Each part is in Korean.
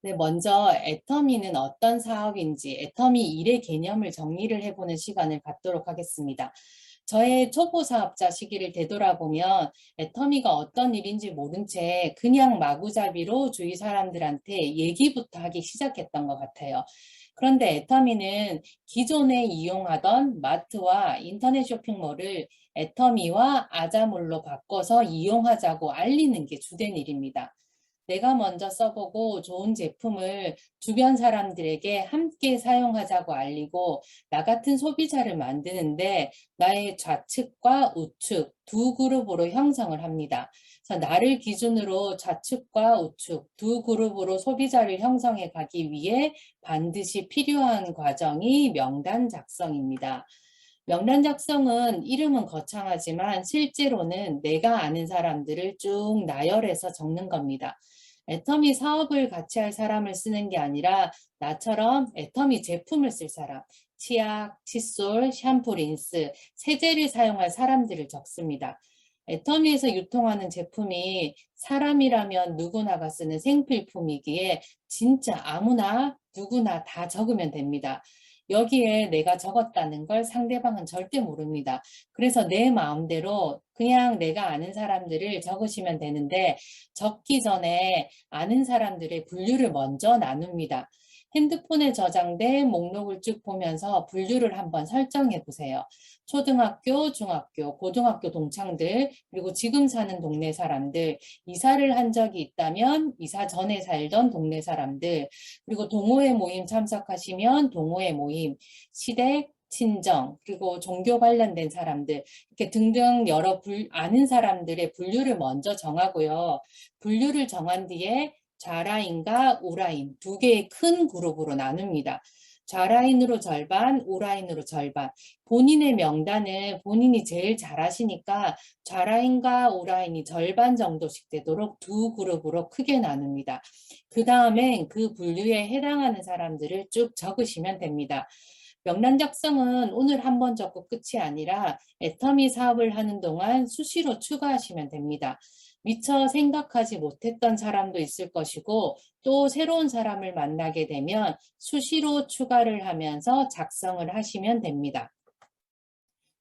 네, 먼저 애터미는 어떤 사업인지 애터미 일의 개념을 정리를 해보는 시간을 갖도록 하겠습니다. 저의 초보 사업자 시기를 되돌아보면 애터미가 어떤 일인지 모른 채 그냥 마구잡이로 주위 사람들한테 얘기부터 하기 시작했던 것 같아요. 그런데 애터미는 기존에 이용하던 마트와 인터넷 쇼핑몰을 애터미와 아자몰로 바꿔서 이용하자고 알리는 게 주된 일입니다. 내가 먼저 써보고 좋은 제품을 주변 사람들에게 함께 사용하자고 알리고 나 같은 소비자를 만드는데 나의 좌측과 우측 두 그룹으로 형성을 합니다. 그래서 나를 기준으로 좌측과 우측 두 그룹으로 소비자를 형성해 가기 위해 반드시 필요한 과정이 명단 작성입니다. 명단 작성은 이름은 거창하지만 실제로는 내가 아는 사람들을 쭉 나열해서 적는 겁니다. 애터미 사업을 같이 할 사람을 쓰는 게 아니라 나처럼 애터미 제품을 쓸 사람, 치약, 칫솔, 샴푸, 린스, 세제를 사용할 사람들을 적습니다. 애터미에서 유통하는 제품이 사람이라면 누구나가 쓰는 생필품이기에 진짜 아무나 누구나 다 적으면 됩니다. 여기에 내가 적었다는 걸 상대방은 절대 모릅니다. 그래서 내 마음대로 그냥 내가 아는 사람들을 적으시면 되는데 적기 전에 아는 사람들의 분류를 먼저 나눕니다. 핸드폰에 저장된 목록을 쭉 보면서 분류를 한번 설정해 보세요. 초등학교, 중학교, 고등학교 동창들, 그리고 지금 사는 동네 사람들, 이사를 한 적이 있다면 이사 전에 살던 동네 사람들, 그리고 동호회 모임 참석하시면 동호회 모임, 시댁, 친정, 그리고 종교 관련된 사람들, 이렇게 등등 여러 아는 사람들의 분류를 먼저 정하고요. 분류를 정한 뒤에 좌라인과 우라인 두 개의 큰 그룹으로 나눕니다. 좌라인으로 절반, 우라인으로 절반. 본인의 명단을 본인이 제일 잘하시니까 좌라인과 우라인이 절반 정도씩 되도록 두 그룹으로 크게 나눕니다. 그 다음에 그 분류에 해당하는 사람들을 쭉 적으시면 됩니다. 명단 작성은 오늘 한 번 적고 끝이 아니라 애터미 사업을 하는 동안 수시로 추가하시면 됩니다. 미처 생각하지 못했던 사람도 있을 것이고 또 새로운 사람을 만나게 되면 수시로 추가를 하면서 작성을 하시면 됩니다.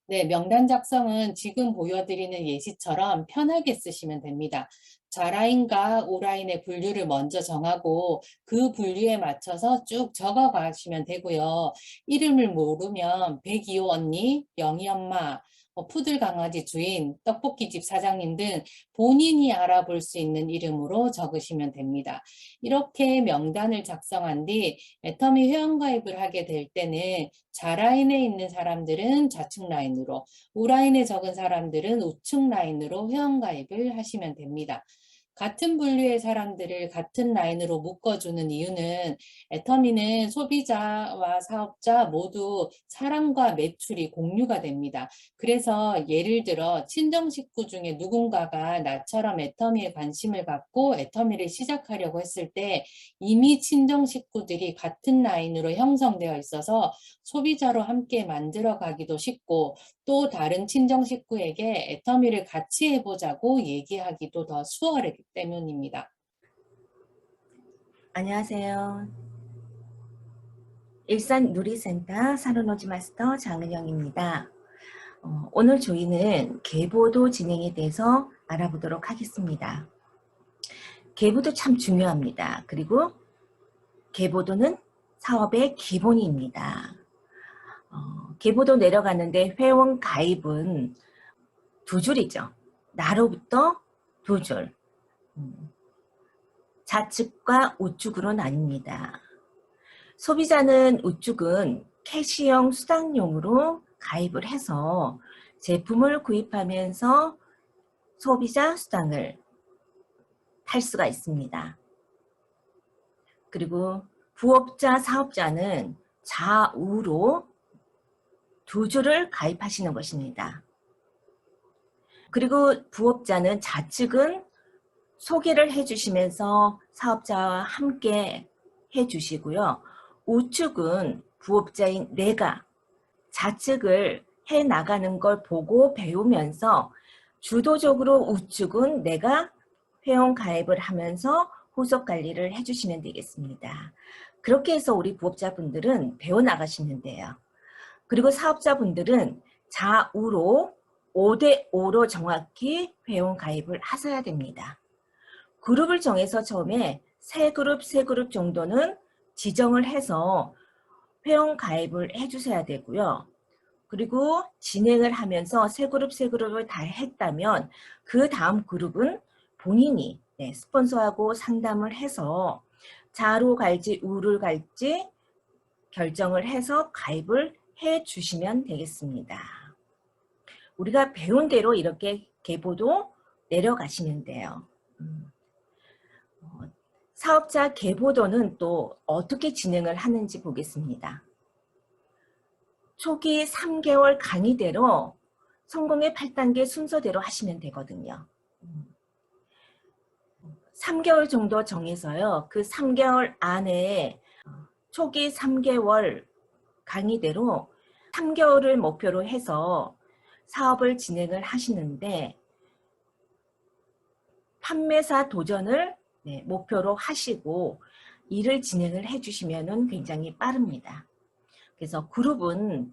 네, 명단 작성은 지금 보여드리는 예시처럼 편하게 쓰시면 됩니다. 좌라인과 우라인의 분류를 먼저 정하고 그 분류에 맞춰서 쭉 적어 가시면 되고요. 이름을 모르면 백이호 언니, 영희 엄마, 푸들 강아지 주인, 떡볶이집 사장님 등 본인이 알아볼 수 있는 이름으로 적으시면 됩니다. 이렇게 명단을 작성한 뒤 애터미 회원가입을 하게 될 때는 좌라인에 있는 사람들은 좌측 라인으로, 우라인에 적은 사람들은 우측 라인으로 회원가입을 하시면 됩니다. 같은 분류의 사람들을 같은 라인으로 묶어주는 이유는 애터미는 소비자와 사업자 모두 사랑과 매출이 공유가 됩니다. 그래서 예를 들어 친정 식구 중에 누군가가 나처럼 애터미에 관심을 갖고 애터미를 시작하려고 했을 때 이미 친정 식구들이 같은 라인으로 형성되어 있어서 소비자로 함께 만들어 가기도 쉽고 또 다른 친정 식구에게 애터미를 같이 해보자고 얘기하기도 더 수월하기 때문입니다. 안녕하세요. 일산 누리센터 사르노지 마스터 장은영입니다. 오늘 저희는 계보도 진행에 대해서 알아보도록 하겠습니다. 계보도 참 중요합니다. 그리고 계보도는 사업의 기본입니다. 계보도 내려가는데 회원 가입은 두 줄이죠. 나로부터 두 줄. 좌측과 우측으로 나뉩니다. 소비자는 우측은 캐시형 수당용으로 가입을 해서 제품을 구입하면서 소비자 수당을 탈 수가 있습니다. 그리고 부업자, 사업자는 좌우로 두 줄을 가입하시는 것입니다. 그리고 부업자는 좌측은 소개를 해주시면서 사업자와 함께 해주시고요. 우측은 부업자인 내가 좌측을 해나가는 걸 보고 배우면서 주도적으로 우측은 내가 회원 가입을 하면서 후속 관리를 해주시면 되겠습니다. 그렇게 해서 우리 부업자분들은 배워나가시면 돼요. 그리고 사업자분들은 좌우로 5대5로 정확히 회원 가입을 하셔야 됩니다. 그룹을 정해서 처음에 세 그룹 정도는 지정을 해서 회원 가입을 해주셔야 되고요. 그리고 진행을 하면서 세 그룹을 다 했다면 그 다음 그룹은 본인이 스폰서하고 상담을 해서 좌로 갈지 우를 갈지 결정을 해서 가입을 해 주시면 되겠습니다. 우리가 배운 대로 이렇게 계보도 내려가시면 돼요. 사업자 계보도는 또 어떻게 진행을 하는지 보겠습니다. 초기 3개월 강의대로 성공의 8단계 순서대로 하시면 되거든요. 3개월 정도 정해서요. 그 3개월 안에 초기 3개월 강의대로 3개월을 목표로 해서 사업을 진행을 하시는데 판매사 도전을 목표로 하시고 일을 진행을 해주시면 굉장히 빠릅니다. 그래서 그룹은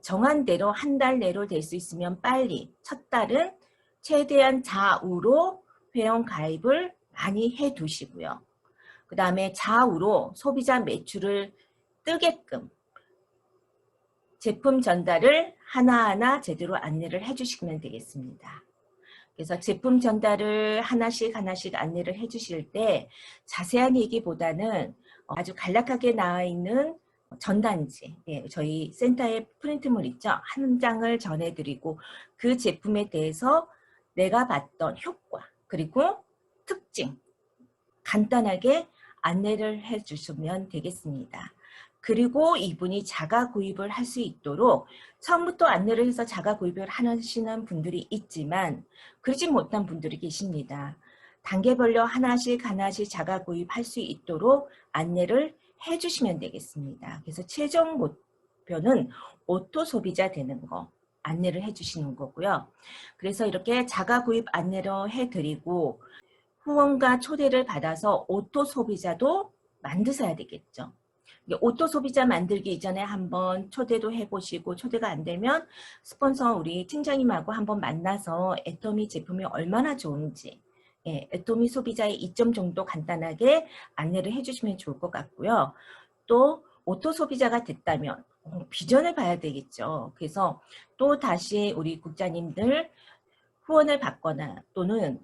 정한 대로 한 달 내로 될 수 있으면 빨리 첫 달은 최대한 좌우로 회원 가입을 많이 해 두시고요. 그 다음에 좌우로 소비자 매출을 뜨게끔 제품 전달을 하나하나 제대로 안내를 해 주시면 되겠습니다. 그래서 제품 전달을 하나씩 안내를 해 주실 때 자세한 얘기보다는 아주 간략하게 나와 있는 전단지, 저희 센터에 프린트물 있죠? 한 장을 전해드리고 그 제품에 대해서 내가 봤던 효과 그리고 특징 간단하게 안내를 해 주시면 되겠습니다. 그리고 이분이 자가 구입을 할 수 있도록 처음부터 안내를 해서 자가 구입을 하시는 분들이 있지만 그러지 못한 분들이 계십니다. 단계별로 하나씩 자가 구입할 수 있도록 안내를 해주시면 되겠습니다. 그래서 최종 목표는 오토 소비자 되는 거 안내를 해주시는 거고요. 그래서 이렇게 자가 구입 안내를 해드리고 후원과 초대를 받아서 오토 소비자도 만드셔야 되겠죠. 오토 소비자 만들기 이전에 한번 초대도 해보시고 초대가 안 되면 스폰서 우리 팀장님하고 한번 만나서 애터미 제품이 얼마나 좋은지 애터미 소비자의 이점 정도 간단하게 안내를 해주시면 좋을 것 같고요. 또 오토 소비자가 됐다면 비전을 봐야 되겠죠. 그래서 또 다시 우리 국장님들 후원을 받거나 또는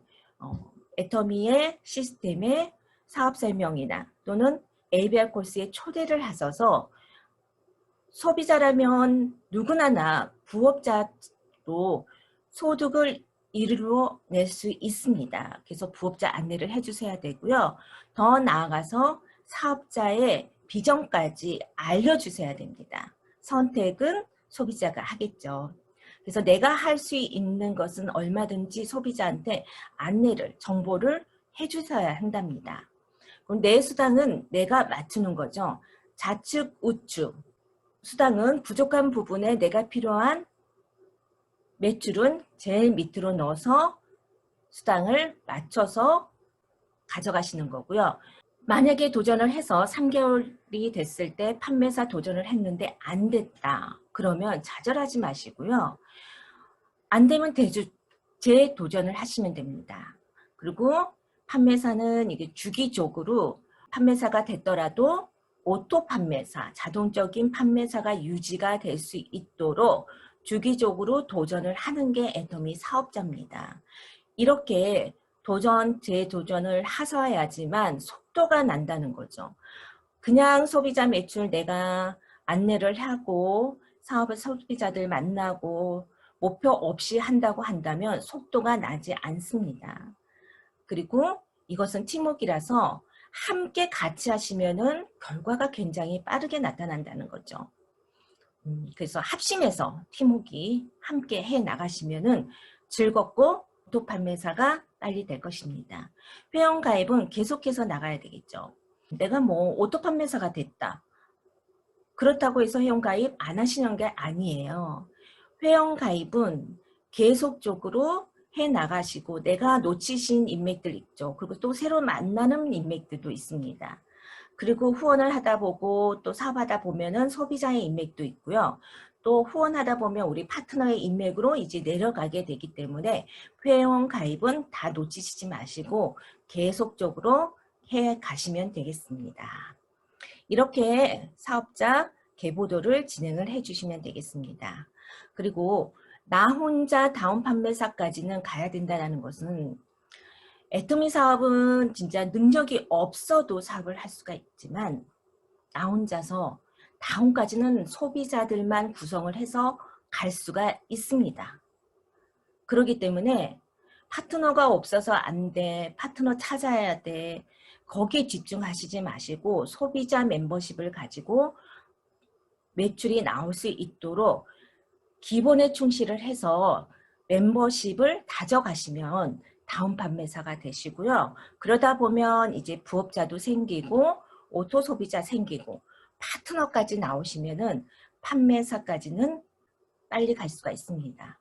애터미의 시스템의 사업 설명이나 또는 ABR 코र्스에 초대를 하셔서 소비자라면 누구나 부업자도 소득을 이루어낼 수 있습니다. 그래서 부업자 안내를 해주셔야 되고요. 더 나아가서 사업자의 비전까지 알려주셔야 됩니다. 선택은 소비자가 하겠죠. 그래서 내가 할 수 있는 것은 얼마든지 소비자한테 안내를, 정보를 해주셔야 한답니다. 그럼 내 수당은 내가 맞추는 거죠. 좌측, 우측. 수당은 부족한 부분에 내가 필요한 매출은 제일 밑으로 넣어서 수당을 맞춰서 가져가시는 거고요. 만약에 도전을 해서 3개월이 됐을 때 판매사 도전을 했는데 안 됐다. 그러면 좌절하지 마시고요. 안 되면 재도전을 하시면 됩니다. 그리고 판매사는 이게 주기적으로 판매사가 됐더라도 오토 판매사, 자동적인 판매사가 유지가 될 수 있도록 주기적으로 도전을 하는 게 애터미 사업자입니다. 이렇게 재도전을 하셔야지만 속도가 난다는 거죠. 그냥 소비자 매출 내가 안내를 하고 사업을 소비자들 만나고 목표 없이 한다고 한다면 속도가 나지 않습니다. 그리고 이것은 팀워크라서 함께 같이 하시면은 결과가 굉장히 빠르게 나타난다는 거죠. 그래서 합심해서 팀워크 함께 해 나가시면은 즐겁고 오토 판매사가 빨리 될 것입니다. 회원 가입은 계속해서 나가야 되겠죠. 내가 뭐 오토 판매사가 됐다. 그렇다고 해서 회원 가입 안 하시는 게 아니에요. 회원 가입은 계속적으로 해 나가시고 내가 놓치신 인맥들 있죠. 그리고 또 새로 만나는 인맥들도 있습니다. 그리고 후원을 하다 보고 또 사업하다 보면은 소비자의 인맥도 있고요. 또 후원하다 보면 우리 파트너의 인맥으로 이제 내려가게 되기 때문에 회원 가입은 다 놓치시지 마시고 계속적으로 해 가시면 되겠습니다. 이렇게 사업자 계보도를 진행을 해 주시면 되겠습니다. 그리고 나 혼자 다운 판매사까지는 가야 된다는 것은 애터미 사업은 진짜 능력이 없어도 사업을 할 수가 있지만 나 혼자서 다운까지는 소비자들만 구성을 해서 갈 수가 있습니다. 그렇기 때문에 파트너가 없어서 안 돼, 파트너 찾아야 돼, 거기에 집중하시지 마시고 소비자 멤버십을 가지고 매출이 나올 수 있도록 기본에 충실을 해서 멤버십을 다져가시면 다운 판매사가 되시고요. 그러다 보면 이제 부업자도 생기고 오토 소비자 생기고 파트너까지 나오시면은 판매사까지는 빨리 갈 수가 있습니다.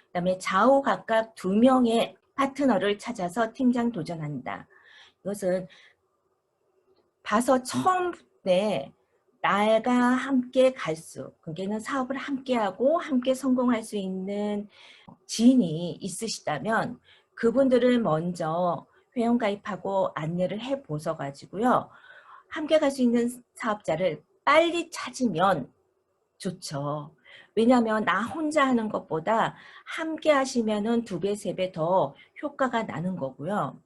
그다음에 좌우 각각 2명의 파트너를 찾아서 팀장 도전한다. 이것은 봐서 처음 때 나가 함께 갈 수, 그게는 사업을 함께하고 함께 성공할 수 있는 지인이 있으시다면 그분들을 먼저 회원가입하고 안내를 해 보셔 가지고요. 함께 갈 수 있는 사업자를 빨리 찾으면 좋죠. 왜냐하면 나 혼자 하는 것보다 함께 하시면은 2배, 3배 더 효과가 나는 거고요.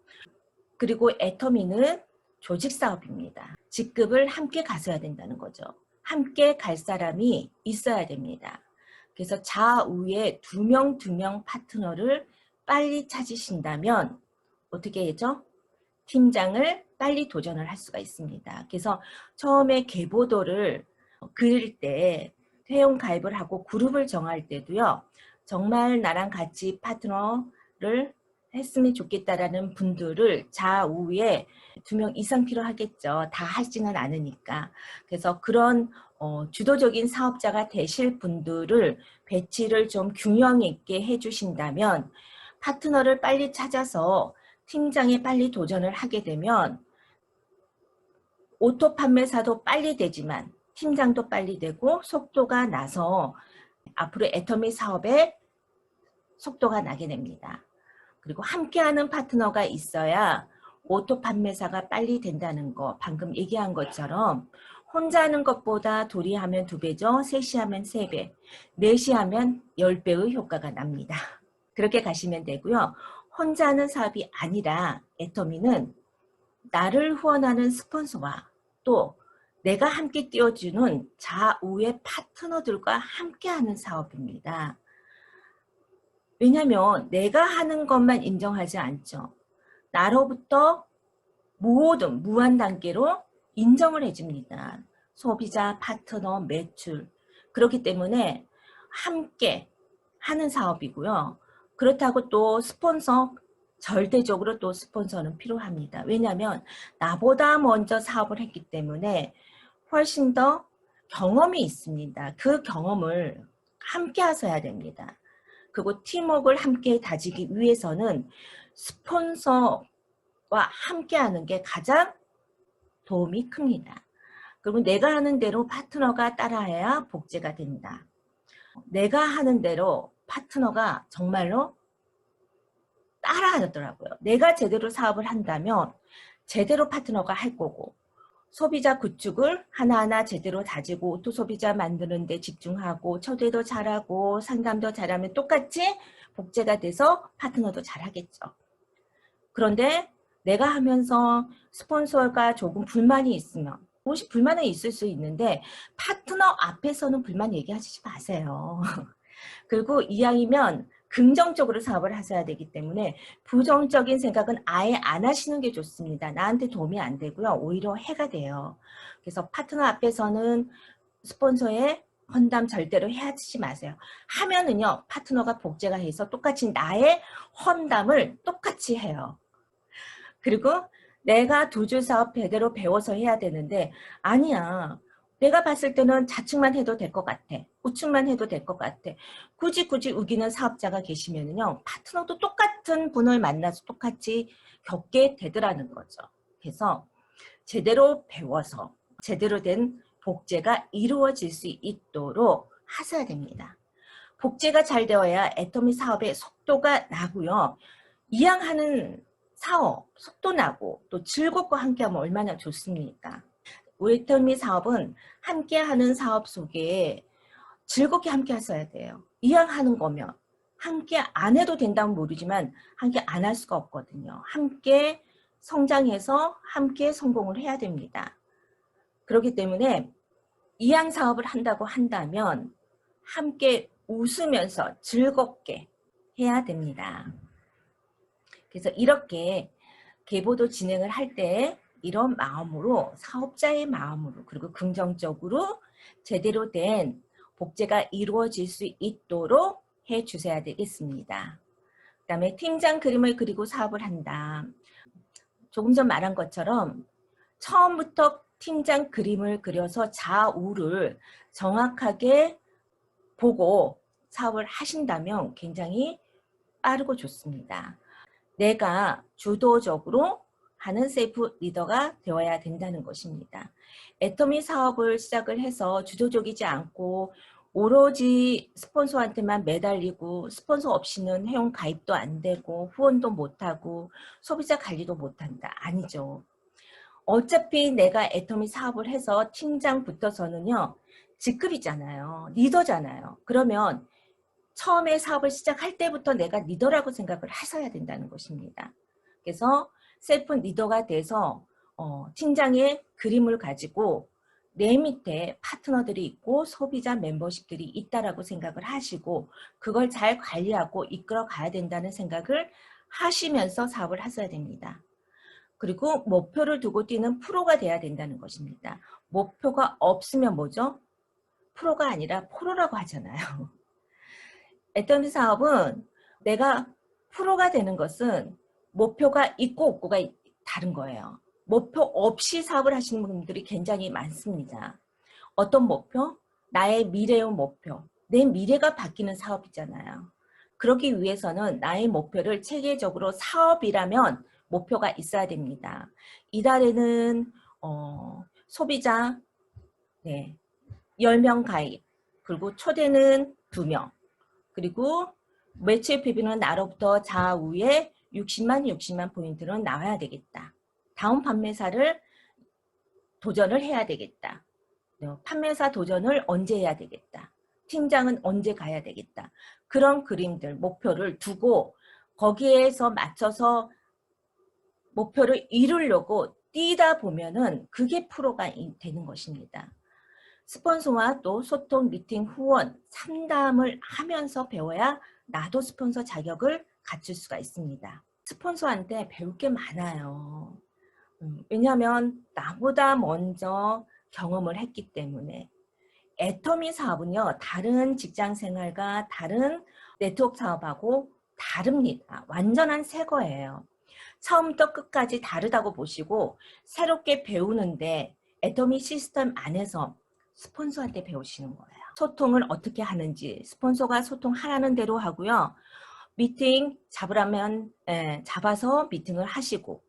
그리고 애터미는 조직 사업입니다. 직급을 함께 가셔야 된다는 거죠. 함께 갈 사람이 있어야 됩니다. 그래서 좌우에 2명 파트너를 빨리 찾으신다면 어떻게 해죠? 팀장을 빨리 도전을 할 수가 있습니다. 그래서 처음에 계보도를 그릴 때 회원 가입을 하고 그룹을 정할 때도요. 정말 나랑 같이 파트너를 했으면 좋겠다라는 분들을 좌우에 2명 이상 필요하겠죠. 다 하지는 않으니까. 그래서 그런 주도적인 사업자가 되실 분들을 배치를 좀 균형 있게 해주신다면 파트너를 빨리 찾아서 팀장에 빨리 도전을 하게 되면 오토 판매사도 빨리 되지만 팀장도 빨리 되고 속도가 나서 앞으로 애터미 사업에 속도가 나게 됩니다. 그리고 함께하는 파트너가 있어야 오토 판매사가 빨리 된다는 거, 방금 얘기한 것처럼 혼자 하는 것보다 둘이 하면 2배죠. 셋이 하면 3배, 넷이 하면 10배의 효과가 납니다. 그렇게 가시면 되고요. 혼자 하는 사업이 아니라 애터미는 나를 후원하는 스폰서와 또 내가 함께 띄워주는 좌우의 파트너들과 함께하는 사업입니다. 왜냐하면 내가 하는 것만 인정하지 않죠. 나로부터 모든 무한 단계로 인정을 해줍니다. 소비자, 파트너, 매출. 그렇기 때문에 함께 하는 사업이고요. 그렇다고 또 스폰서, 절대적으로 또 스폰서는 필요합니다. 왜냐하면 나보다 먼저 사업을 했기 때문에 훨씬 더 경험이 있습니다. 그 경험을 함께 하셔야 됩니다. 그리고 팀워크를 함께 다지기 위해서는 스폰서와 함께 하는 게 가장 도움이 큽니다. 그리고 내가 하는 대로 파트너가 따라해야 복제가 된다. 내가 하는 대로 파트너가 정말로 따라하더라고요. 내가 제대로 사업을 한다면 제대로 파트너가 할 거고 소비자 구축을 하나하나 제대로 다지고 또 소비자 만드는 데 집중하고 초대도 잘하고 상담도 잘하면 똑같이 복제가 돼서 파트너도 잘하겠죠. 그런데 내가 하면서 스폰서가 조금 불만이 있으면 불만은 있을 수 있는데 파트너 앞에서는 불만 얘기하지 마세요. 그리고 이왕이면 긍정적으로 사업을 하셔야 되기 때문에 부정적인 생각은 아예 안 하시는 게 좋습니다. 나한테 도움이 안 되고요. 오히려 해가 돼요. 그래서 파트너 앞에서는 스폰서의 헌담 절대로 하지 마세요. 하면은요. 파트너가 복제가 해서 똑같이 나의 헌담을 똑같이 해요. 그리고 내가 2줄 사업 제대로 배워서 해야 되는데 아니야. 내가 봤을 때는 좌측만 해도 될 것 같아. 우측만 해도 될 것 같아. 굳이 우기는 사업자가 계시면은요, 파트너도 똑같은 분을 만나서 똑같이 겪게 되더라는 거죠. 그래서 제대로 배워서 제대로 된 복제가 이루어질 수 있도록 하셔야 됩니다. 복제가 잘 되어야 애터미 사업의 속도가 나고요. 이왕하는 사업, 속도 나고 또 즐겁고 함께하면 얼마나 좋습니까? 애터미 사업은 함께하는 사업 속에 즐겁게 함께 하셔야 돼요. 이왕 하는 거면 함께 안 해도 된다면 모르지만 함께 안 할 수가 없거든요. 함께 성장해서 함께 성공을 해야 됩니다. 그렇기 때문에 이왕 사업을 한다고 한다면 함께 웃으면서 즐겁게 해야 됩니다. 그래서 이렇게 계보도 진행을 할 때 이런 마음으로, 사업자의 마음으로, 그리고 긍정적으로 제대로 된 복제가 이루어질 수 있도록 해 주셔야 되겠습니다. 그 다음에 팀장 그림을 그리고 사업을 한다. 조금 전 말한 것처럼 처음부터 팀장 그림을 그려서 좌우를 정확하게 보고 사업을 하신다면 굉장히 빠르고 좋습니다. 내가 주도적으로 하는 셀프 리더가 되어야 된다는 것입니다. 애터미 사업을 시작을 해서 주도적이지 않고 오로지 스폰서한테만 매달리고 스폰서 없이는 회원 가입도 안 되고 후원도 못하고 소비자 관리도 못한다. 아니죠. 어차피 내가 애터미 사업을 해서 팀장 붙어서는요. 직급이잖아요. 리더잖아요. 그러면 처음에 사업을 시작할 때부터 내가 리더라고 생각을 하셔야 된다는 것입니다. 그래서 셀프 리더가 돼서 팀장의 그림을 가지고 내 밑에 파트너들이 있고 소비자 멤버십들이 있다라고 생각을 하시고 그걸 잘 관리하고 이끌어 가야 된다는 생각을 하시면서 사업을 하셔야 됩니다. 그리고 목표를 두고 뛰는 프로가 돼야 된다는 것입니다. 목표가 없으면 뭐죠? 프로가 아니라 포로라고 하잖아요. 애터미 사업은 내가 프로가 되는 것은 목표가 있고 없고가 다른 거예요. 목표 없이 사업을 하시는 분들이 굉장히 많습니다. 어떤 목표? 나의 미래의 목표. 내 미래가 바뀌는 사업이잖아요. 그러기 위해서는 나의 목표를 체계적으로 사업이라면 목표가 있어야 됩니다. 이달에는 소비자 10명 가입, 그리고 초대는 2명, 그리고 매출 PB는 나로부터 좌우에 60만 포인트는 나와야 되겠다. 다음 판매사를 도전을 해야 되겠다. 판매사 도전을 언제 해야 되겠다. 팀장은 언제 가야 되겠다. 그런 그림들, 목표를 두고 거기에서 맞춰서 목표를 이루려고 뛰다 보면은 그게 프로가 되는 것입니다. 스폰서와 또 소통, 미팅, 후원, 상담을 하면서 배워야 나도 스폰서 자격을 갖출 수가 있습니다. 스폰서한테 배울 게 많아요. 왜냐하면 나보다 먼저 경험을 했기 때문에. 애터미 사업은요, 다른 직장 생활과 다른 네트워크 사업하고 다릅니다. 완전한 새 거예요. 처음부터 끝까지 다르다고 보시고 새롭게 배우는데 애터미 시스템 안에서 스폰서한테 배우시는 거예요. 소통을 어떻게 하는지 스폰서가 소통하라는 대로 하고요. 미팅 잡으라면 잡아서 미팅을 하시고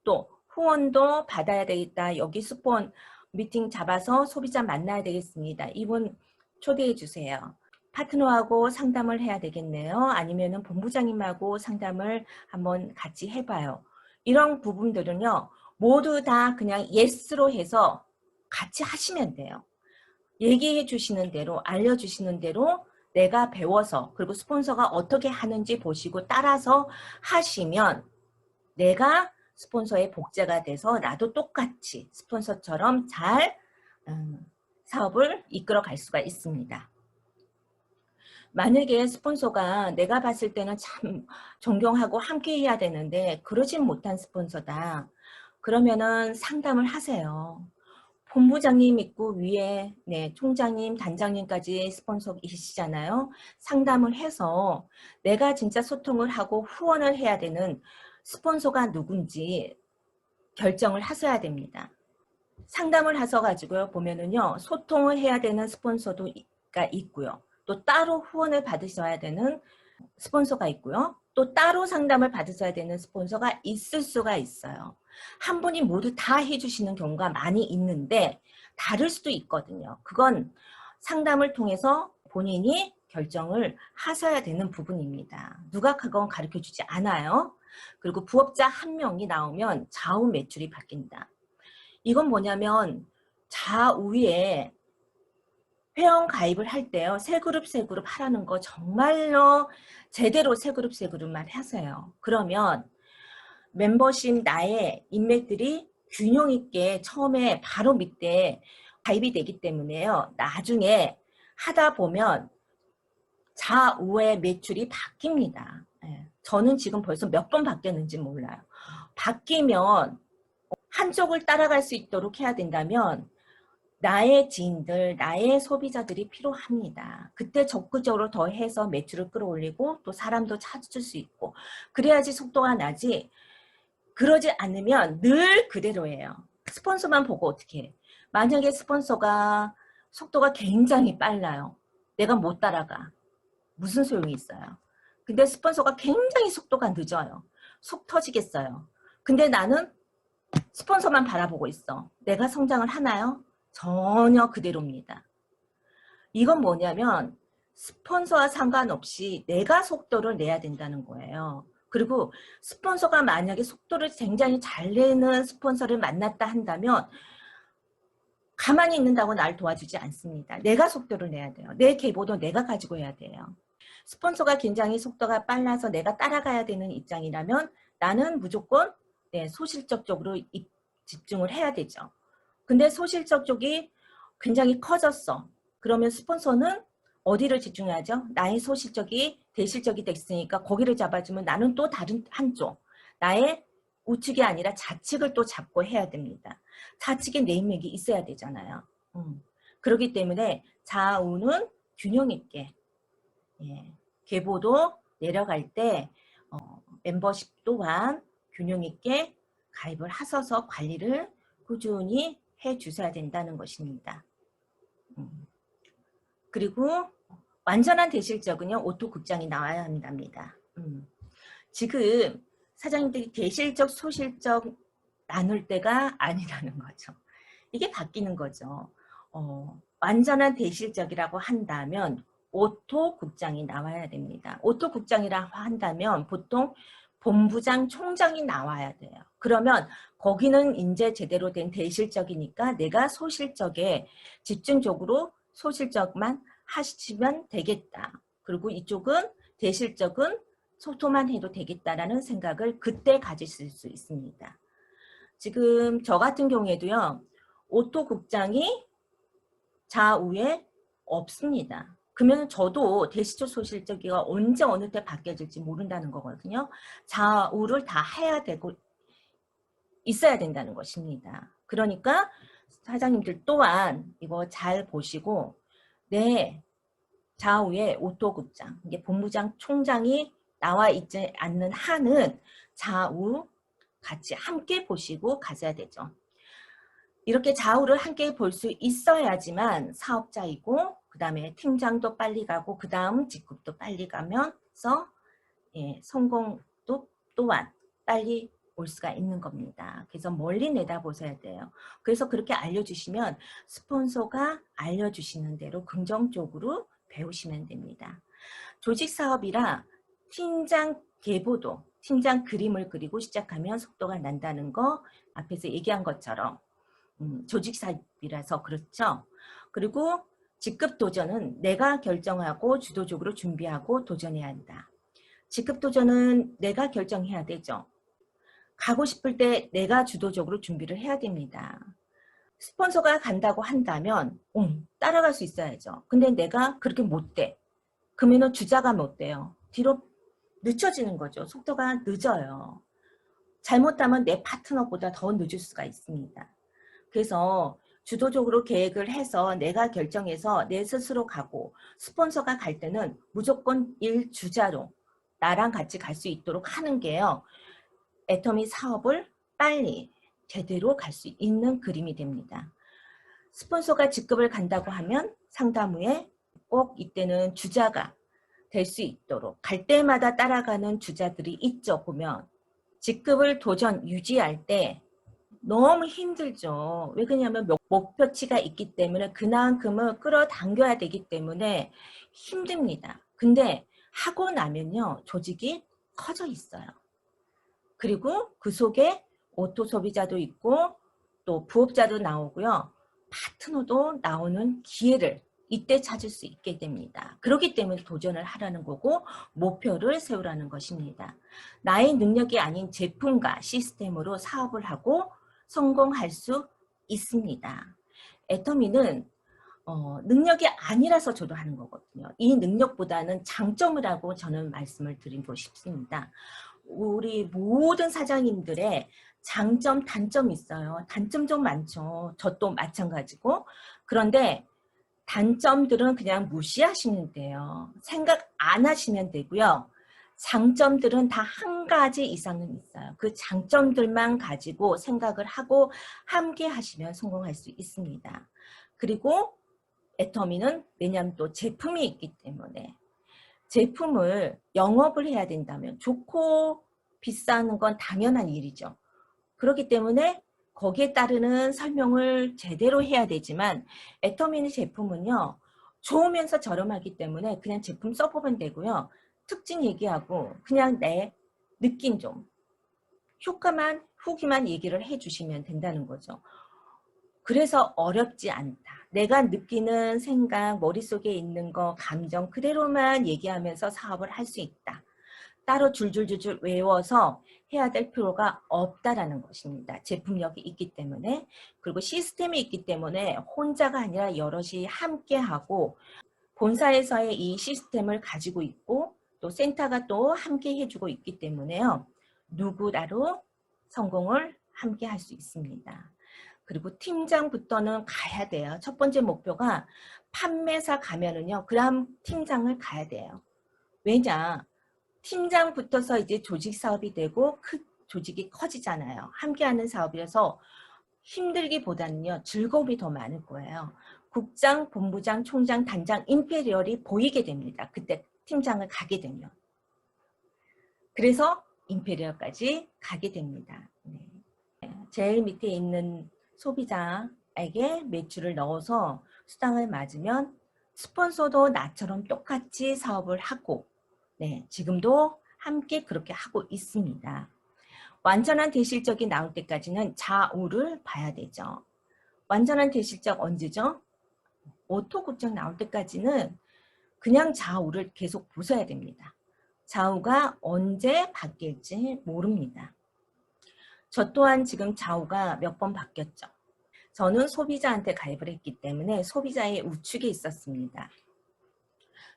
또 후원도 받아야 되겠다. 여기 스폰 미팅 잡아서 소비자 만나야 되겠습니다. 이분 초대해 주세요. 파트너하고 상담을 해야 되겠네요. 아니면은 본부장님하고 상담을 한번 같이 해봐요. 이런 부분들은요. 모두 다 그냥 예스로 해서 같이 하시면 돼요. 얘기해 주시는 대로, 알려주시는 대로 내가 배워서 그리고 스폰서가 어떻게 하는지 보시고 따라서 하시면 내가 스폰서의 복제가 돼서 나도 똑같이 스폰서처럼 잘 사업을 이끌어 갈 수가 있습니다. 만약에 스폰서가 내가 봤을 때는 참 존경하고 함께 해야 되는데 그러진 못한 스폰서다. 그러면은 상담을 하세요. 본부장님 있고 위에 총장님, 단장님까지 스폰서이시잖아요. 상담을 해서 내가 진짜 소통을 하고 후원을 해야 되는 스폰서가 누군지 결정을 하셔야 됩니다. 상담을 하셔가지고요. 보면은요. 소통을 해야 되는 스폰서가 있고요. 또 따로 후원을 받으셔야 되는 스폰서가 있고요. 또 따로 상담을 받으셔야 되는 스폰서가 있을 수가 있어요. 한 분이 모두 다 해주시는 경우가 많이 있는데 다를 수도 있거든요. 그건 상담을 통해서 본인이 결정을 하셔야 되는 부분입니다. 누가 그건 가르쳐주지 않아요. 그리고 부업자 한 명이 나오면 좌우 매출이 바뀐다. 이건 뭐냐면 좌우에 회원 가입을 할 때요. 세 그룹 하라는 거 정말로 제대로 세 그룹만 하세요. 그러면 멤버십 나의 인맥들이 균형 있게 처음에 바로 밑에 가입이 되기 때문에요. 나중에 하다 보면 좌우의 매출이 바뀝니다. 저는 지금 벌써 몇 번 바뀌었는지 몰라요. 바뀌면 한쪽을 따라갈 수 있도록 해야 된다면 나의 지인들, 나의 소비자들이 필요합니다. 그때 적극적으로 더해서 매출을 끌어올리고 또 사람도 찾을 수 있고 그래야지 속도가 나지. 그러지 않으면 늘 그대로예요. 스폰서만 보고 어떻게 해. 만약에 스폰서가 속도가 굉장히 빨라요. 내가 못 따라가. 무슨 소용이 있어요. 근데 스폰서가 굉장히 속도가 늦어요. 속 터지겠어요. 근데 나는 스폰서만 바라보고 있어. 내가 성장을 하나요? 전혀 그대로입니다. 이건 뭐냐면 스폰서와 상관없이 내가 속도를 내야 된다는 거예요. 그리고 스폰서가 만약에 속도를 굉장히 잘 내는 스폰서를 만났다 한다면 가만히 있는다고 날 도와주지 않습니다. 내가 속도를 내야 돼요. 내 계보도 내가 가지고 해야 돼요. 스폰서가 굉장히 속도가 빨라서 내가 따라가야 되는 입장이라면 나는 무조건 소실적 쪽으로 집중을 해야 되죠. 근데 소실적 쪽이 굉장히 커졌어. 그러면 스폰서는 어디를 집중해야죠? 나의 소실적이 대실적이 됐으니까 거기를 잡아주면 나는 또 다른 한쪽, 나의 우측이 아니라 좌측을 또 잡고 해야 됩니다. 좌측에 내 인맥이 있어야 되잖아요. 그렇기 때문에 좌우는 균형 있게 계보도 내려갈 때 멤버십 또한 균형 있게 가입을 하셔서 관리를 꾸준히 해 주셔야 된다는 것입니다. 그리고 완전한 대실적은요. 오토 극장이 나와야 한답니다. 지금 사장님들이 대실적, 소실적 나눌 때가 아니라는 거죠. 이게 바뀌는 거죠. 완전한 대실적이라고 한다면 오토 국장이 나와야 됩니다. 오토 국장이라고 한다면 보통 본부장, 총장이 나와야 돼요. 그러면 거기는 이제 제대로 된 대실적이니까 내가 소실적에 집중적으로 소실적만 하시면 되겠다. 그리고 이쪽은 대실적은 소통만 해도 되겠다라는 생각을 그때 가지실 수 있습니다. 지금 저 같은 경우에도요. 오토 국장이 좌우에 없습니다. 그러면 저도 대시적 소실적이가 언제 어느 때 바뀌어질지 모른다는 거거든요. 좌우를 다 해야 되고 있어야 된다는 것입니다. 그러니까 사장님들 또한 이거 잘 보시고 좌우에 오토국장, 이게 본부장, 총장이 나와 있지 않는 한은 좌우 같이 함께 보시고 가셔야 되죠. 이렇게 좌우를 함께 볼 수 있어야지만 사업자이고 그 다음에 팀장도 빨리 가고 그 다음 직급도 빨리 가면서 성공도 또한 빨리 올 수가 있는 겁니다. 그래서 멀리 내다보셔야 돼요. 그래서 그렇게 알려주시면 스폰서가 알려주시는 대로 긍정적으로 배우시면 됩니다. 조직사업이라 팀장 계보도, 팀장 그림을 그리고 시작하면 속도가 난다는 거 앞에서 얘기한 것처럼 조직사업이라서 그렇죠. 그리고 직급 도전은 내가 결정하고 주도적으로 준비하고 도전해야 한다. 직급 도전은 내가 결정해야 되죠. 가고 싶을 때 내가 주도적으로 준비를 해야 됩니다. 스폰서가 간다고 한다면 따라갈 수 있어야죠. 근데 내가 그렇게 못 돼. 그러면 주자가 못 돼요. 뒤로 늦춰지는 거죠. 속도가 늦어요. 잘못하면 내 파트너보다 더 늦을 수가 있습니다. 그래서 주도적으로 계획을 해서 내가 결정해서 내 스스로 가고 스폰서가 갈 때는 무조건 일주자로 나랑 같이 갈 수 있도록 하는 게요. 애터미 사업을 빨리 제대로 갈 수 있는 그림이 됩니다. 스폰서가 직급을 간다고 하면 상담 후에 꼭 이때는 주자가 될 수 있도록 갈 때마다 따라가는 주자들이 있죠. 보면 직급을 도전 유지할 때 너무 힘들죠. 왜 그러냐면 목표치가 있기 때문에 그만큼을 끌어당겨야 되기 때문에 힘듭니다. 근데 하고 나면요, 조직이 커져 있어요. 그리고 그 속에 오토 소비자도 있고 또 부업자도 나오고요. 파트너도 나오는 기회를 이때 찾을 수 있게 됩니다. 그렇기 때문에 도전을 하라는 거고 목표를 세우라는 것입니다. 나의 능력이 아닌 제품과 시스템으로 사업을 하고 성공할 수 있습니다. 애터미는 능력이 아니라서 저도 하는 거거든요. 이 능력보다는 장점이라고 저는 말씀을 드리고 싶습니다. 우리 모든 사장님들의 장점, 단점이 있어요. 단점 좀 많죠. 저 또 마찬가지고. 그런데 단점들은 그냥 무시하시면 돼요. 생각 안 하시면 되고요. 장점들은 다 한 가지 이상은 있어요. 그 장점들만 가지고 생각을 하고 함께 하시면 성공할 수 있습니다. 그리고 애터미는 왜냐하면 또 제품이 있기 때문에 제품을 영업을 해야 된다면 좋고 비싼 건 당연한 일이죠. 그렇기 때문에 거기에 따르는 설명을 제대로 해야 되지만 애터미의 제품은요. 좋으면서 저렴하기 때문에 그냥 제품 써보면 되고요. 특징 얘기하고 그냥 내 느낌 좀 효과만 후기만 얘기를 해주시면 된다는 거죠. 그래서 어렵지 않다. 내가 느끼는 생각, 머릿속에 있는 거, 감정 그대로만 얘기하면서 사업을 할 수 있다. 따로 줄줄줄줄 외워서 해야 될 필요가 없다라는 것입니다. 제품력이 있기 때문에. 그리고 시스템이 있기 때문에 혼자가 아니라 여럿이 함께하고 본사에서의 이 시스템을 가지고 있고 또 센터가 또 함께 해주고 있기 때문에요. 누구라도 성공을 함께 할 수 있습니다. 그리고 팀장부터는 가야 돼요. 첫 번째 목표가 판매사 가면은요. 그럼 팀장을 가야 돼요. 왜냐? 팀장 붙어서 이제 조직 사업이 되고 조직이 커지잖아요. 함께하는 사업이라서 힘들기보다는요. 즐거움이 더 많을 거예요. 국장, 본부장, 총장, 단장, 임페리얼이 보이게 됩니다. 그때 팀장을 가게 되면. 그래서 임페리얼까지 가게 됩니다. 네. 제일 밑에 있는 소비자에게 매출을 넣어서 수당을 맞으면 스폰서도 나처럼 똑같이 사업을 하고 네, 지금도 함께 그렇게 하고 있습니다. 완전한 대실적이 나올 때까지는 좌우를 봐야 되죠. 완전한 대실적 언제죠? 오토 국적 나올 때까지는 그냥 좌우를 계속 보셔야 됩니다. 좌우가 언제 바뀔지 모릅니다. 저 또한 지금 좌우가 몇 번 바뀌었죠. 저는 소비자한테 가입을 했기 때문에 소비자의 우측에 있었습니다.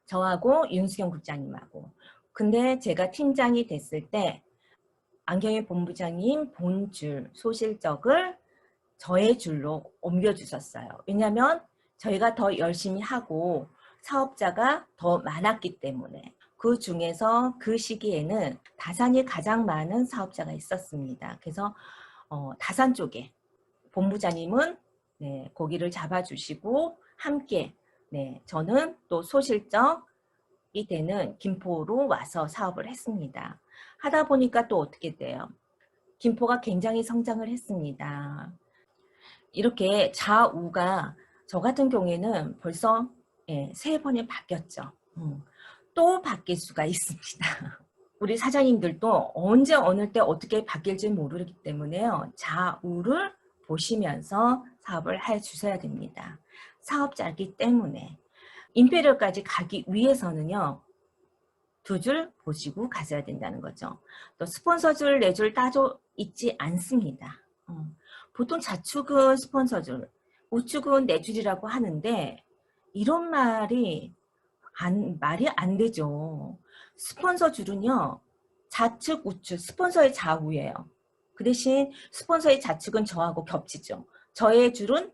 저하고 윤수경 국장님하고. 근데 제가 팀장이 됐을 때 안경의 본부장님 본줄 소실적을 저의 줄로 옮겨주셨어요. 왜냐하면 저희가 더 열심히 하고 사업자가 더 많았기 때문에 그 중에서 그 시기에는 다산이 가장 많은 사업자가 있었습니다. 그래서 다산 쪽에 본부장님은 네, 고기를 잡아주시고 함께 네, 저는 또 소실적이 되는 김포로 와서 사업을 했습니다. 하다 보니까 또 어떻게 돼요? 김포가 굉장히 성장을 했습니다. 이렇게 좌우가 저 같은 경우에는 벌써 3번이 바뀌었죠. 또 바뀔 수가 있습니다. 우리 사장님들도 언제 어느 때 어떻게 바뀔지 모르기 때문에요. 좌우를 보시면서 사업을 해 주셔야 됩니다. 사업자이기 때문에 임페리얼까지 가기 위해서는요. 2줄 보시고 가셔야 된다는 거죠. 또 스폰서줄, 4줄 따져 있지 않습니다. 보통 좌측은 스폰서줄, 우측은 4줄이라고 하는데 이런 말이 안 되죠. 스폰서줄은요. 좌측, 우측, 스폰서의 좌우예요. 그 대신 스폰서의 좌측은 저하고 겹치죠. 저의 줄은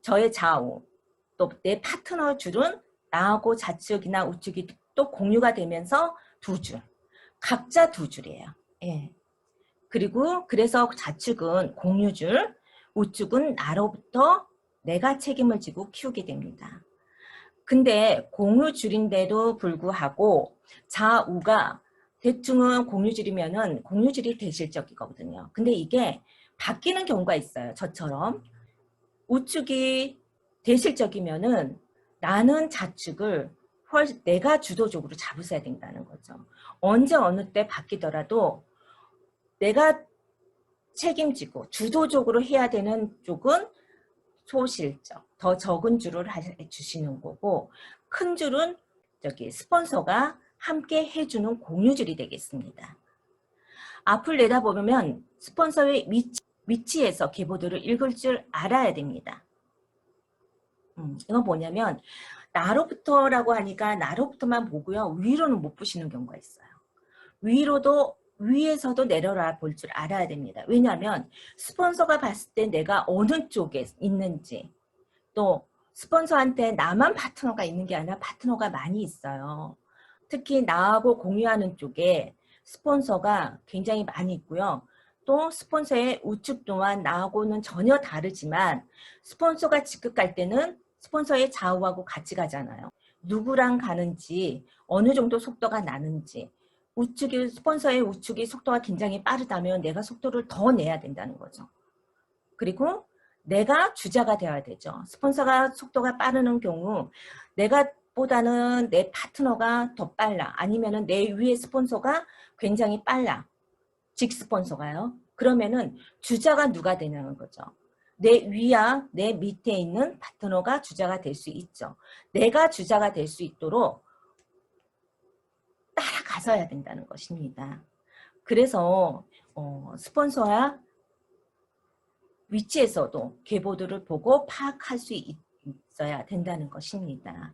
저의 좌우, 또 내 파트너 줄은 나하고 좌측이나 우측이 또 공유가 되면서 2줄. 각자 2줄이에요. 예. 그리고 그래서 좌측은 공유줄, 우측은 나로부터 내가 책임을 지고 키우게 됩니다. 근데 공유줄인데도 불구하고 좌우가 대충은 공유줄이면은 공유줄이 대실적이거든요. 근데 이게 바뀌는 경우가 있어요. 저처럼 우측이 대실적이면은 나는 좌측을 내가 주도적으로 잡으셔야 된다는 거죠. 언제 어느 때 바뀌더라도 내가 책임지고 주도적으로 해야 되는 쪽은 소실적, 더 적은 줄을 해주시는 거고, 큰 줄은 스폰서가 함께 해주는 공유줄이 되겠습니다. 앞을 내다보면 스폰서의 위치에서 계보도를 읽을 줄 알아야 됩니다. 이건 뭐냐면 나로부터라고 하니까 나로부터만 보고요. 위로는 못 보시는 경우가 있어요. 위에서도 내려라 볼 줄 알아야 됩니다. 왜냐하면 스폰서가 봤을 때 내가 어느 쪽에 있는지, 또 스폰서한테 나만 파트너가 있는 게 아니라 파트너가 많이 있어요. 특히 나하고 공유하는 쪽에 스폰서가 굉장히 많이 있고요. 또 스폰서의 우측 또한 나하고는 전혀 다르지만 스폰서가 직급 갈 때는 스폰서의 좌우하고 같이 가잖아요. 누구랑 가는지, 어느 정도 속도가 나는지, 스폰서의 우측이 속도가 굉장히 빠르다면 내가 속도를 더 내야 된다는 거죠. 그리고 내가 주자가 되어야 되죠. 스폰서가 속도가 빠르는 경우 내가 보다는 내 파트너가 더 빨라. 아니면은 내 위에 스폰서가 굉장히 빨라. 직 스폰서가요. 그러면은 주자가 누가 되냐는 거죠. 내 위와 내 밑에 있는 파트너가 주자가 될 수 있죠. 내가 주자가 될 수 있도록 따라가서야 된다는 것입니다. 그래서 스폰서와 위치에서도 계보도를 보고 파악할 수 있어야 된다는 것입니다.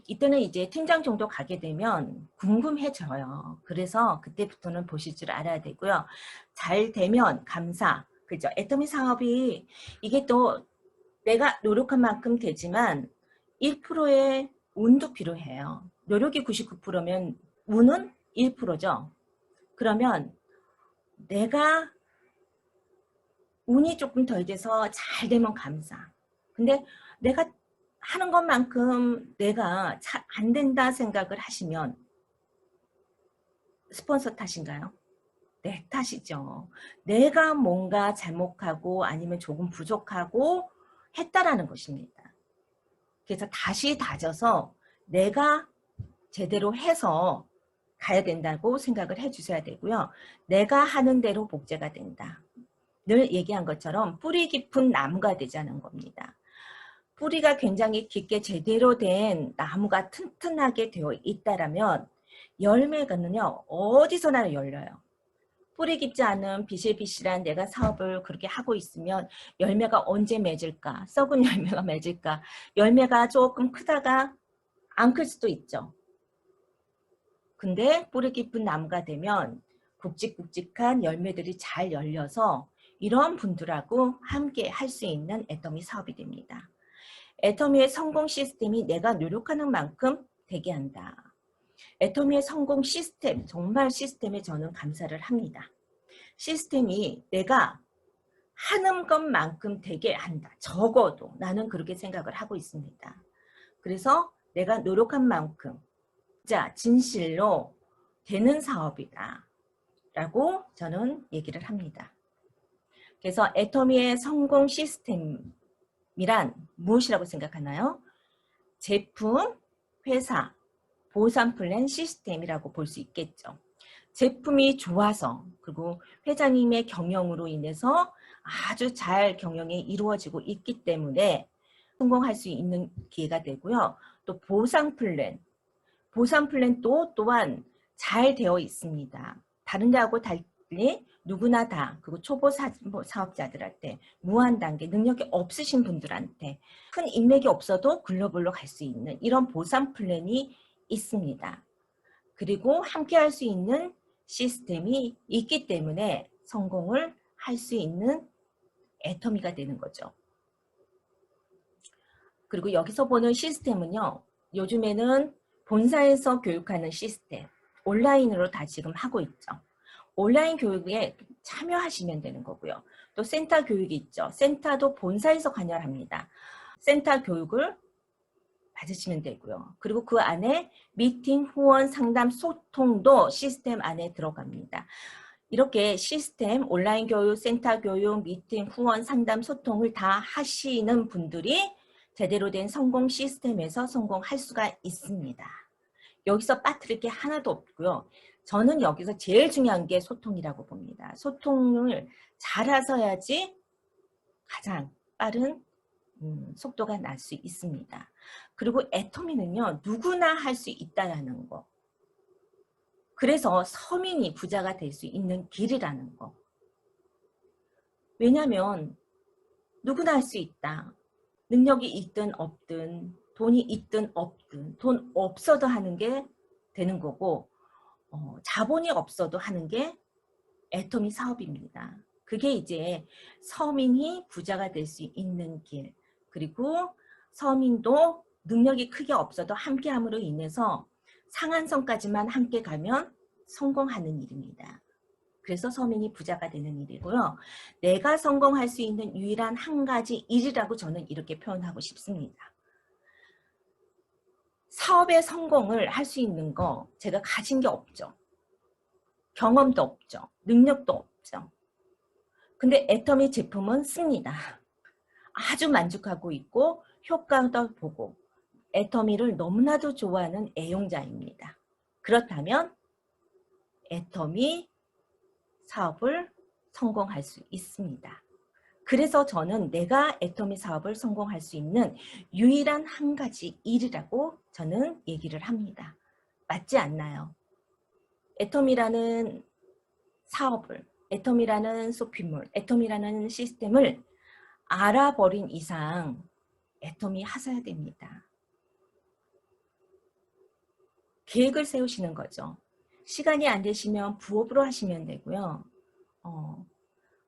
이때는 이제 팀장 정도 가게 되면 궁금해져요. 그래서 그때부터는 보실 줄 알아야 되고요. 잘 되면 감사. 그죠? 애터미 사업이 이게 또 내가 노력한 만큼 되지만 1%의 운도 필요해요. 노력이 99%면 운은 1%죠. 그러면 내가 운이 조금 덜 돼서 잘 되면 감사. 근데 내가 하는 것만큼 내가 잘 안 된다 생각을 하시면 스폰서 탓인가요? 내 탓이죠. 내가 뭔가 잘못하고 아니면 조금 부족하고 했다라는 것입니다. 그래서 다시 다져서 내가 제대로 해서 가야 된다고 생각을 해주셔야 되고요. 내가 하는 대로 복제가 된다. 늘 얘기한 것처럼 뿌리 깊은 나무가 되자는 겁니다. 뿌리가 굉장히 깊게 제대로 된 나무가 튼튼하게 되어 있다라면 열매가는요 어디서나 열려요. 뿌리 깊지 않은 비실비실한 내가 사업을 그렇게 하고 있으면 열매가 언제 맺을까? 썩은 열매가 맺을까? 열매가 조금 크다가 안 클 수도 있죠. 근데 뿌리 깊은 나무가 되면 굵직굵직한 열매들이 잘 열려서 이런 분들하고 함께 할 수 있는 애터미 사업이 됩니다. 애터미의 성공 시스템이 내가 노력하는 만큼 되게 한다. 애터미의 성공 시스템, 정말 시스템에 저는 감사를 합니다. 시스템이 내가 하는 것만큼 되게 한다. 적어도 나는 그렇게 생각을 하고 있습니다. 그래서 내가 노력한 만큼 진짜 진실로 되는 사업이다 라고 저는 얘기를 합니다. 그래서 애터미의 성공 시스템이란 무엇이라고 생각하나요? 제품, 회사, 보상 플랜 시스템이라고 볼 수 있겠죠. 제품이 좋아서 그리고 회장님의 경영으로 인해서 아주 잘 경영이 이루어지고 있기 때문에 성공할 수 있는 기회가 되고요. 또 보상 플랜도 또한 잘 되어 있습니다. 다른 데하고 달리 누구나 다, 그리고 초보 사업자들한테, 무한 단계, 능력이 없으신 분들한테 큰 인맥이 없어도 글로벌로 갈 수 있는 이런 보상 플랜이 있습니다. 그리고 함께 할 수 있는 시스템이 있기 때문에 성공을 할 수 있는 애터미가 되는 거죠. 그리고 여기서 보는 시스템은요. 요즘에는 본사에서 교육하는 시스템, 온라인으로 다 지금 하고 있죠. 온라인 교육에 참여하시면 되는 거고요. 또 센터 교육이 있죠. 센터도 본사에서 관여를 합니다. 센터 교육을 받으시면 되고요. 그리고 그 안에 미팅, 후원, 상담, 소통도 시스템 안에 들어갑니다. 이렇게 시스템, 온라인 교육, 센터 교육, 미팅, 후원, 상담, 소통을 다 하시는 분들이 제대로 된 성공 시스템에서 성공할 수가 있습니다. 여기서 빠뜨릴 게 하나도 없고요. 저는 여기서 제일 중요한 게 소통이라고 봅니다. 소통을 잘하셔야지 가장 빠른 속도가 날 수 있습니다. 그리고 애터미는요, 누구나 할 수 있다라는 거. 그래서 서민이 부자가 될 수 있는 길이라는 거. 왜냐하면 누구나 할 수 있다. 능력이 있든 없든, 돈이 있든 없든, 돈 없어도 하는 게 되는 거고, 자본이 없어도 하는 게 애터미 사업입니다. 그게 이제 서민이 부자가 될 수 있는 길, 그리고 서민도 능력이 크게 없어도 함께함으로 인해서 상한선까지만 함께 가면 성공하는 일입니다. 그래서 서민이 부자가 되는 일이고요. 내가 성공할 수 있는 유일한 한 가지 일이라고 저는 이렇게 표현하고 싶습니다. 사업의 성공을 할 수 있는 거 제가 가진 게 없죠. 경험도 없죠. 능력도 없죠. 근데 애터미 제품은 씁니다. 아주 만족하고 있고 효과도 보고 애터미를 너무나도 좋아하는 애용자입니다. 그렇다면 애터미 사업을 성공할 수 있습니다. 그래서 저는 내가 애터미 사업을 성공할 수 있는 유일한 한 가지 일이라고 저는 얘기를 합니다. 맞지 않나요? 애터미라는 사업을, 애터미라는 쇼핑몰, 애터미라는 시스템을 알아버린 이상 애터미 하셔야 됩니다. 계획을 세우시는 거죠. 시간이 안 되시면 부업으로 하시면 되고요.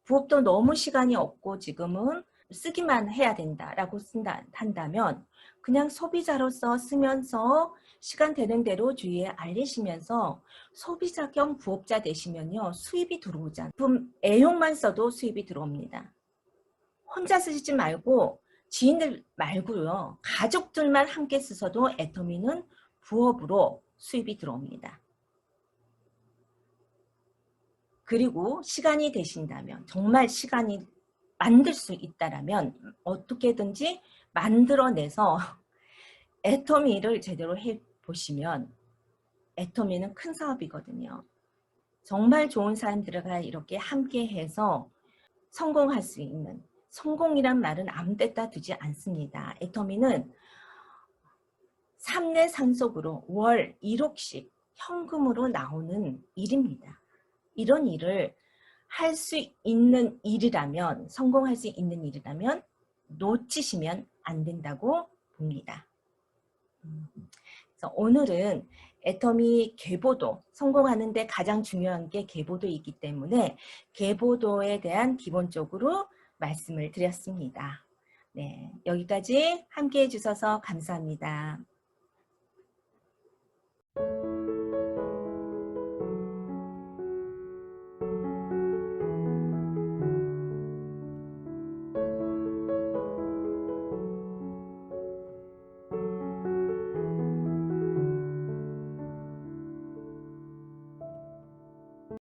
부업도 너무 시간이 없고 지금은 쓰기만 해야 된다라고 한다면 그냥 소비자로서 쓰면서 시간 되는 대로 주위에 알리시면서 소비자 겸 부업자 되시면요. 수입이 들어오잖아요. 제품 애용만 써도 수입이 들어옵니다. 혼자 쓰지 말고 지인들 말고요. 가족들만 함께 쓰셔도 애터미는 부업으로 수입이 들어옵니다. 그리고 시간이 되신다면 정말 시간이 만들 수 있다라면 어떻게든지 만들어내서 애터미를 제대로 해보시면 애터미는 큰 사업이거든요. 정말 좋은 사람들과 이렇게 함께해서 성공할 수 있는 성공이란 말은 아무 데다 두지 않습니다. 애터미는 3내 상속으로 월 1억씩 현금으로 나오는 일입니다. 이런 일을 할 수 있는 일이라면, 성공할 수 있는 일이라면 놓치시면 안 된다고 봅니다. 그래서 오늘은 애터미 계보도, 성공하는데 가장 중요한 게 계보도이기 때문에 계보도에 대한 기본적으로 말씀을 드렸습니다. 네, 여기까지 함께 해주셔서 감사합니다.